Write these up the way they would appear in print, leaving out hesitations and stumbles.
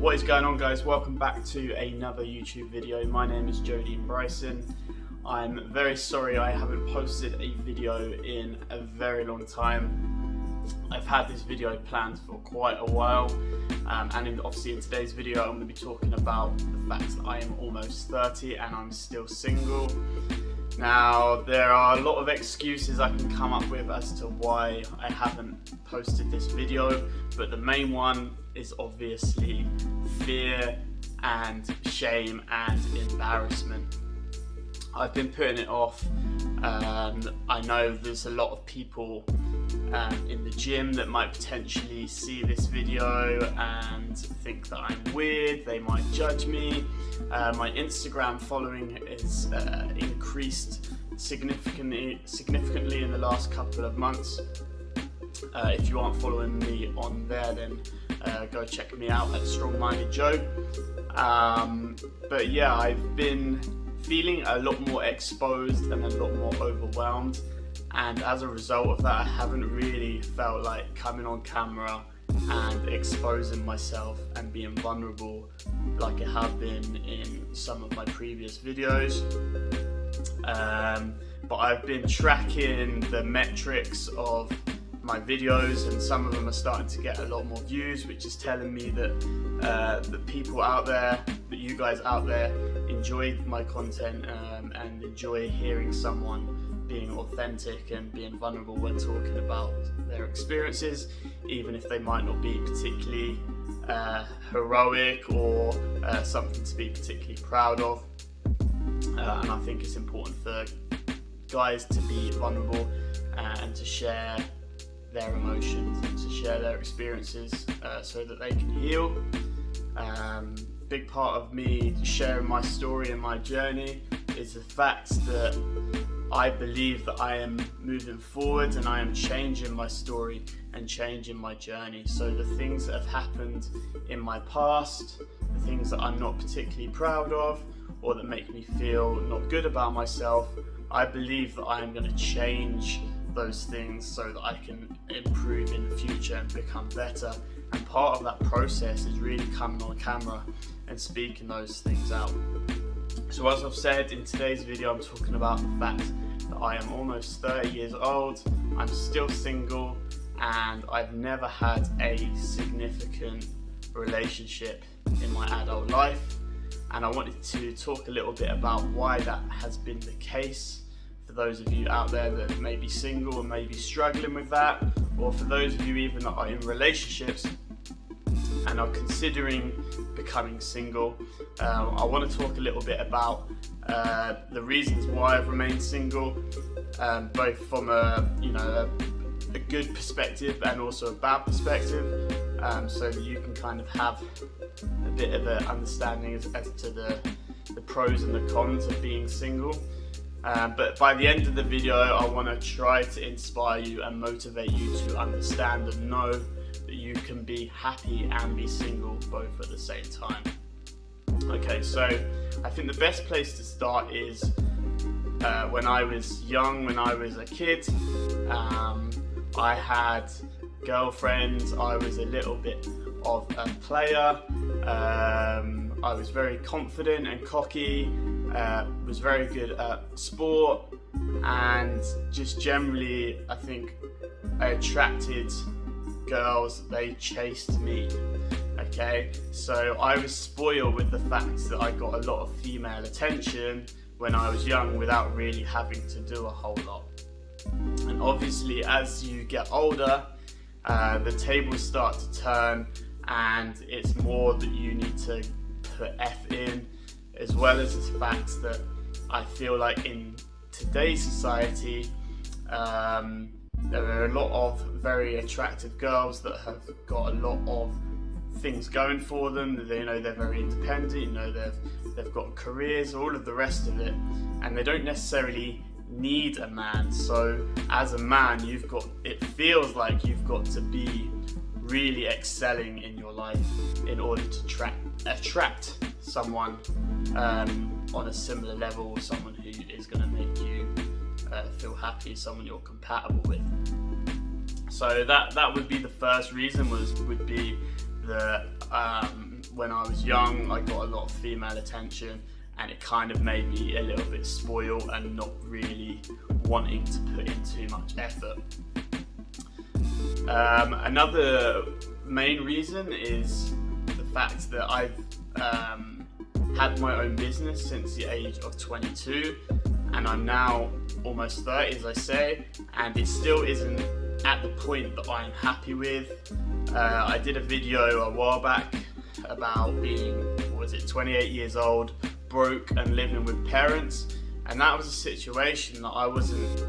What is going on, guys? Welcome back to another YouTube video. My name is Dean-Bryson. I'm very sorry I haven't posted a video in a very long time. I've had this video planned for quite a while, obviously in today's video I'm going to be talking about the fact that I am almost 30 and I'm still single. Now, there are a lot of excuses I can come up with as to why I haven't posted this video, but the main one is obviously fear and shame and embarrassment. I've been putting it off. I know there's a lot of people in the gym that might potentially see this video and think that I'm weird. They might judge me. My Instagram following is increased significantly in the last couple of months. If you aren't following me on there, then go check me out at Strong Minded Joe. But yeah, I've been feeling a lot more exposed and a lot more overwhelmed, and as a result of that I haven't really felt like coming on camera and exposing myself and being vulnerable like I have been in some of my previous videos. But I've been tracking the metrics of my videos, and some of them are starting to get a lot more views, which is telling me that the people out there, that you guys out there, enjoy my content and enjoy hearing someone being authentic and being vulnerable when talking about their experiences, even if they might not be particularly heroic or something to be particularly proud of. And I think it's important for guys to be vulnerable and to share their emotions and to share their experiences so that they can heal. Big part of me sharing my story and my journey is the fact that I believe that I am moving forward and I am changing my story and changing my journey. So the things that have happened in my past, the things that I'm not particularly proud of or that make me feel not good about myself, I believe that I am going to change those things so that I can improve in the future and become better. And part of that process is really coming on camera and speaking those things out. So as I've said, in today's video I'm talking about the fact that I am almost 30 years old, I'm still single, and I've never had a significant relationship in my adult life. And I wanted to talk a little bit about why that has been the case, for those of you out there that may be single and may be struggling with that, or for those of you even that are in relationships and are considering becoming single. I want to talk a little bit about the reasons why I've remained single, both from a good perspective and also a bad perspective, so that you can kind of have a bit of an understanding as to the pros and the cons of being single. But by the end of the video, I want to try to inspire you and motivate you to understand and know that you can be happy and be single both at the same time. Okay, so I think the best place to start is when I was young, when I was a kid. I had girlfriends, I was a little bit of a player, I was very confident and cocky, was very good at sport, and just generally I think I attracted girls, they chased me. Okay, so I was spoiled with the fact that I got a lot of female attention when I was young without really having to do a whole lot. And obviously as you get older, the tables start to turn, and it's more that you need to put F in, as well as the fact that I feel like in today's society there are a lot of very attractive girls that have got a lot of things going for them. They're very independent, they've got careers, all of the rest of it, and they don't necessarily need a man. So as a man, it feels like you've got to be really excelling in your life in order to attract someone on a similar level, or someone who is going to make you feel happy, someone you're compatible with. So that would be the first reason, would be the when I was young, I got a lot of female attention, and it kind of made me a little bit spoiled and not really wanting to put in too much effort. Another main reason is the fact that I've had my own business since the age of 22, and I'm now almost 30, as I say, and it still isn't at the point that I'm happy with. I did a video a while back about being, 28 years old, broke and living with parents, and that was a situation that I wasn't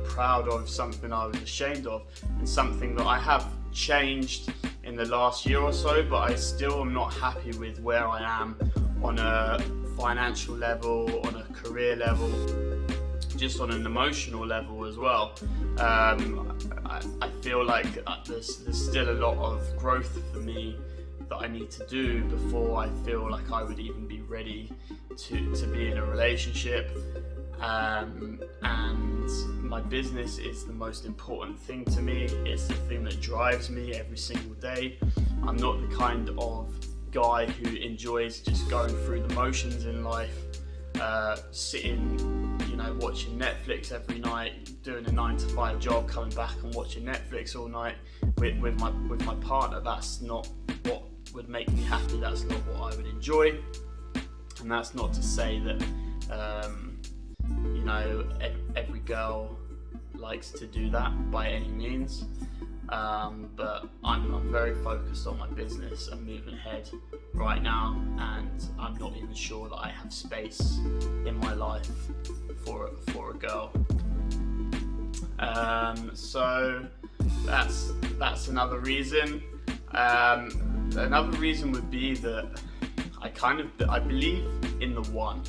proud of, something I was ashamed of, and something that I have changed in the last year or so, but I still am not happy with where I am on a financial level, on a career level, just on an emotional level as well. I feel like there's still a lot of growth for me that I need to do before I feel like I would even be ready to be in a relationship. And my business is the most important thing to me. It's the thing that drives me every single day. I'm not the kind of guy who enjoys just going through the motions in life, sitting, watching Netflix every night, doing a 9-to-5 job, coming back and watching Netflix all night with my partner. That's not what would make me happy. That's not what I would enjoy. And that's not to say that every girl likes to do that by any means, but I'm very focused on my business and moving ahead right now, and I'm not even sure that I have space in my life for a girl. So that's another reason. Another reason would be that I believe in the one.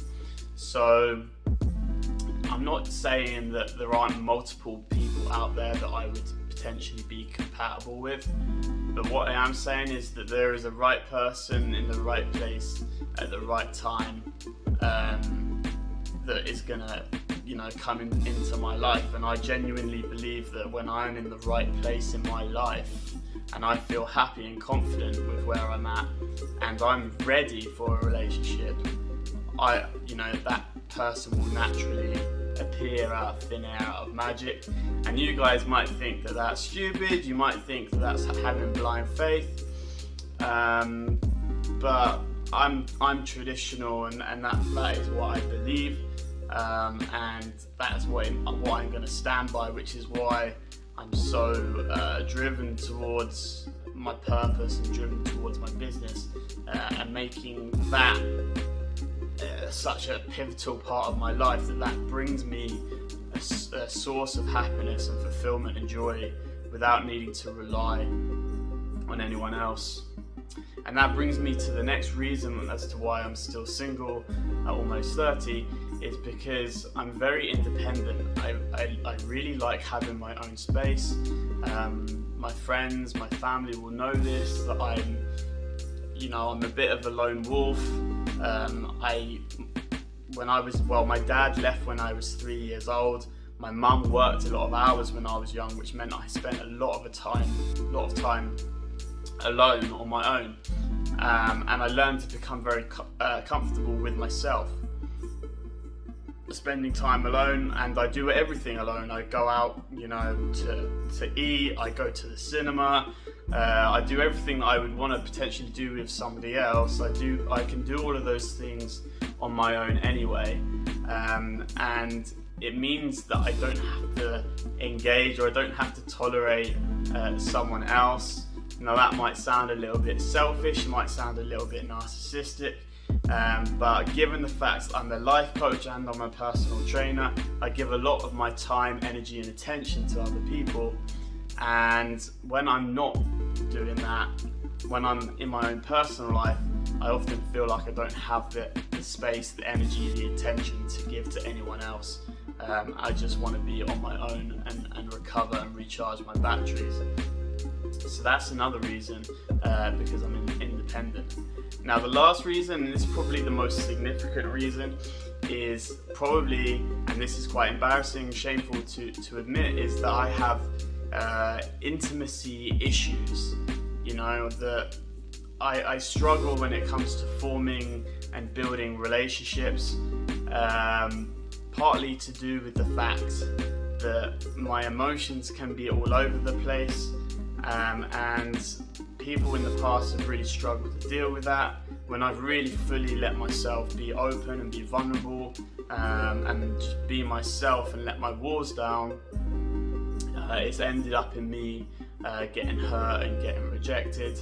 So I'm not saying that there aren't multiple people out there that I would potentially be compatible with, but what I am saying is that there is a right person in the right place at the right time that is gonna come into my life. And I genuinely believe that when I'm in the right place in my life and I feel happy and confident with where I'm at and I'm ready for a relationship, that person will naturally appear out of thin air, out of magic. And you guys might think that that's stupid, you might think that that's having blind faith, but I'm traditional, and that is what I believe, and that's what I'm going to stand by, which is why I'm so driven towards my purpose and driven towards my business, and making that such a pivotal part of my life that brings me a source of happiness and fulfillment and joy without needing to rely on anyone else. And that brings me to the next reason as to why I'm still single at almost 30, is because I'm very independent. I really like having my own space. My friends, my family will know this, that I'm a bit of a lone wolf. My dad left when I was 3 years old. My mum worked a lot of hours when I was young, which meant I spent a lot of time alone on my own. And I learned to become very comfortable with myself, spending time alone, and I do everything alone. I go out, to eat, I go to the cinema, I do everything that I would want to potentially do with somebody else. I can do all of those things on my own anyway, and it means that I don't have to engage, or I don't have to tolerate someone else. Now that might sound a little bit selfish, it might sound a little bit narcissistic, but given the fact that I'm a life coach and I'm a personal trainer, I give a lot of my time, energy and attention to other people. And when I'm not doing that, when I'm in my own personal life, I often feel like I don't have the space, the energy, the attention to give to anyone else. I just want to be on my own and recover and recharge my batteries. So that's another reason, because I'm independent. Now the last reason, and this is probably the most significant reason, is probably, and this is quite embarrassing, shameful to admit, is that I have intimacy issues. That I struggle when it comes to forming and building relationships, partly to do with the fact that my emotions can be all over the place, and people in the past have really struggled to deal with that. When I've really fully let myself be open and be vulnerable, and just be myself and let my walls down, it's ended up in me getting hurt and getting rejected,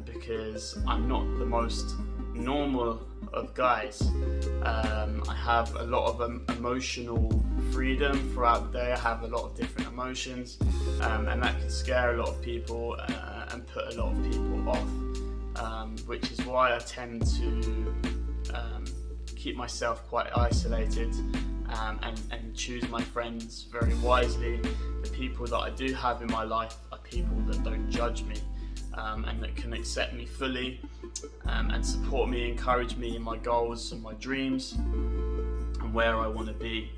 because I'm not the most normal of guys. I have a lot of emotional freedom throughout the day. I have a lot of different emotions, and that can scare a lot of people and put a lot of people off, which is why I tend to keep myself quite isolated, and choose my friends very wisely. The people that I do have in my life are people that don't judge me, and that can accept me fully, and support me, encourage me in my goals and my dreams and where I want to be.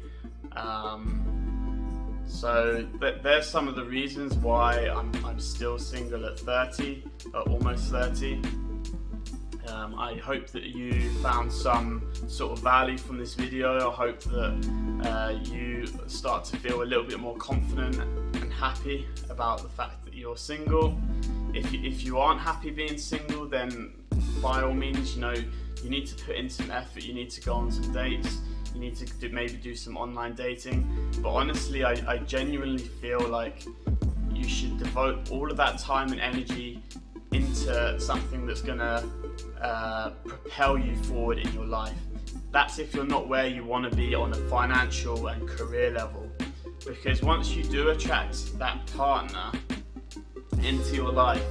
So there's some of the reasons why I'm still single at 30, almost 30. I hope that you found some sort of value from this video. I hope that you start to feel a little bit more confident and happy about the fact that you're single. If you aren't happy being single, then by all means, you need to put in some effort. You need to go on some dates. You need to maybe do some online dating. But honestly, I genuinely feel like you should devote all of that time and energy into something that's gonna propel you forward in your life. That's if you're not where you want to be on a financial and career level, because once you do attract that partner into your life,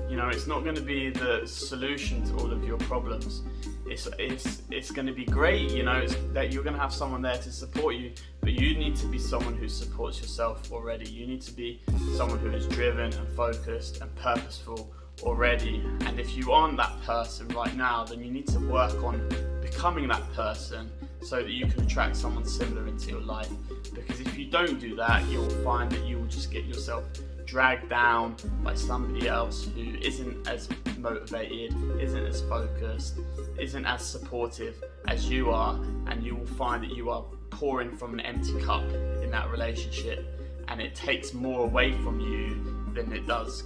it's not going to be the solution to all of your problems. It's going to be great, it's that you're going to have someone there to support you, but you need to be someone who supports yourself already. You need to be someone who is driven and focused and purposeful already. And if you aren't that person right now, then you need to work on becoming that person so that you can attract someone similar into your life. Because if you don't do that, you'll find that you will just get yourself dragged down by somebody else who isn't as motivated, isn't as focused, isn't as supportive as you are, and you will find that you are pouring from an empty cup in that relationship, and it takes more away from you than it does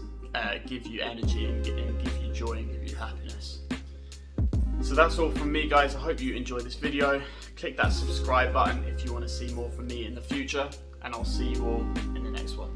give you energy and give you joy and give you happiness. So that's all from me, guys. I hope you enjoyed this video. Click that subscribe button if you want to see more from me in the future, and I'll see you all in the next one.